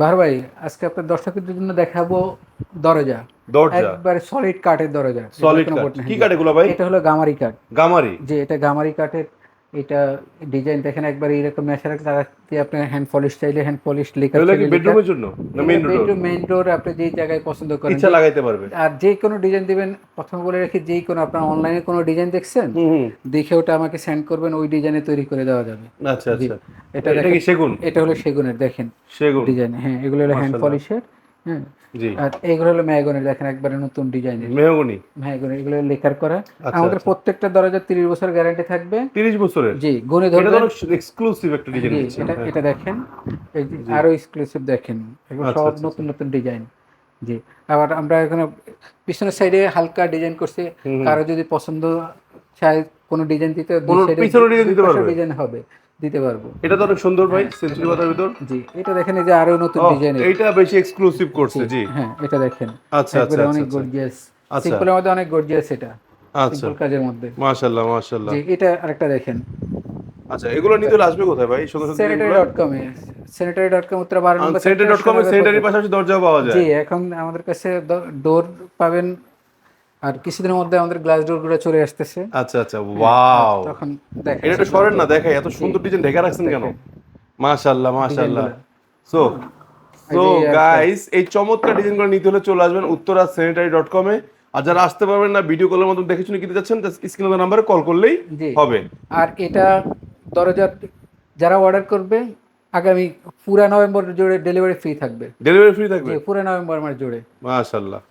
বাহার ভাই, আজকে আপনার দর্শকদের জন্য দেখাবো দরজা। দরজা একবারে সলিড কাঠের দরজা, এগুলো সলিড কোনো কাঠ বোর্ড না। কি কাঠ এগুলো ভাই? এটা হলো গামারি কাঠ। গামারি? যে এটা গামারি কাঠের, এটা ডিজাইন দেখেন একবার এরকম ন্যাচারাল কালার দিয়ে আপনি হ্যান্ড পলিশ চাইলে হ্যান্ড পলিশ, লেকার এগুলো কি চাইলে লেকার। বেডরুমের জন্য না মেইন ডোর? বেডরুম, মেইন ডোর, আপনি যেই জায়গায় পছন্দ করেন ইচ্ছা লাগাইতে পারবে। আর যে কোনো ডিজাইন দিবেন। প্রথমে বলে রাখি, যেই কোনো আপনার অনলাইনে কোনো ডিজাইন দেখছেন, হুম হুম। দেখে ওটা আমাকে সেন্ড করবেন, ওই ডিজাইনে তৈরি করে দেওয়া যাবে। আচ্ছা জি, আচ্ছা। এটা এটা দেখেন, কি সেগুন? এটা হলো সেগুনের, দেখেন সেগুন ডিজাইন। হ্যাঁ, এগুলো হলো হ্যান্ড মাশাআল্লাহ। পলিশের। হ্যাঁ, জি। আর এইগুলো হলো ম্যাগনের, দেখেন একবারে নতুন ডিজাইনের মেহগনি? ম্যাগনের। এগুলো লেকার করা। আচ্ছা আমাদের আচ্ছা। প্রত্যেকটা দরজা 30 বছর গ্যারান্টি থাকবে। 30 বছরের? জি, গুণে এটা তো ধরবেন। অনেক এক্সক্লুসিভ একটা ডিজাইন জি, দিচ্ছেন। এটা হ্যাঁ। এটা দেখেন, এই যে জি। আরো এক্সক্লুসিভ দেখেন, এগুলো আচ্ছা সব আচ্ছা আচ্ছা। নতুন নতুন ডিজাইন। জি, আবার আমরা এখানে পিছনের সাইডে হালকা ডিজাইন করছি। হুম হুম। কারো যদি পছন্দ চায় কোনো ডিজাইন দিতে, দুই কোন সাইডে পিছনে ডিজাইন দুই দিতে পাশে পারবে? ডিজাইন হবে, দিতে পারবো। এটা তো অনেক সুন্দর ভাই, হ্যাঁ, সেঞ্চুরি পাতার ভিতর। জি, এটা দেখেন, এই যে আরো নতুন ওহ, ডিজাইনের। এইটা বেশি এক্সক্লুসিভ জি, করছে। জি। হ্যাঁ, এটা দেখেন আচ্ছা আচ্ছা একবারে আচ্ছা অনেক আচ্ছা। গর্জিয়াস। আচ্ছা সিম্পলের মধ্যে অনেক গর্জিয়াস, এটা আচ্ছা। সিম্পল কাজের মধ্যে। মাশাআল্লাহ মাশাআল্লাহ। জি, এটা আরেকটা দেখেন। আচ্ছা, এগুলো নিতে হলে আসবে কোথায় ভাই? সুন্দর সুন্দর স্যানিটারি ডিজাইনগুলো। ডট কমে, স্যানিটারি ডট কম, উত্তরা 12 নম্বর সেক্টর, sanitary.com এ সোনাগাঁ স্যানিটারি পল্টন। পাশাপাশি দরজাও পাওয়া জি, যায়? এখন আমাদের কাছে ডোর পাবেন। আর কিছুদিনের মধ্যে আমাদের গ্লাস ডোরগুলো চলে আসতেছে। আচ্ছা আচ্ছা। হ্যাঁ, ওয়াও! তখন এটা দেখাচ্ছি একটু গ্লাস সরেন ডোর। না, দেখাই। এত জি, সুন্দর ডিজাইন ঢেকে রাখছেন কেন? দেখেন মাশাআল্লাহ মাশাআল্লাহ। ডিজাইনগুলো। সো এই সো যে আরেকটা। গাইস, এই চমৎকার ডিজাইনগুলো নিতে হলে চলে আসবেন উত্তরা sanitary.com এ। আর যারা আসতে পারবেন না, ভিডিও কলের মাধ্যমে দেখে শুনে কিনতে যাচ্ছেন, জাস্ট স্ক্রিনে দেওয়া নাম্বারে কল করলেই জি, হবে। আর এটা দরজা যারা অর্ডার করবে, আগামী পুরা নভেম্বর জুড়ে ডেলিভারি ফ্রি থাকবে। ডেলিভারি ফ্রি জি, থাকবে? পুরা নভেম্বর মাস জুড়ে। মাশাআল্লাহ।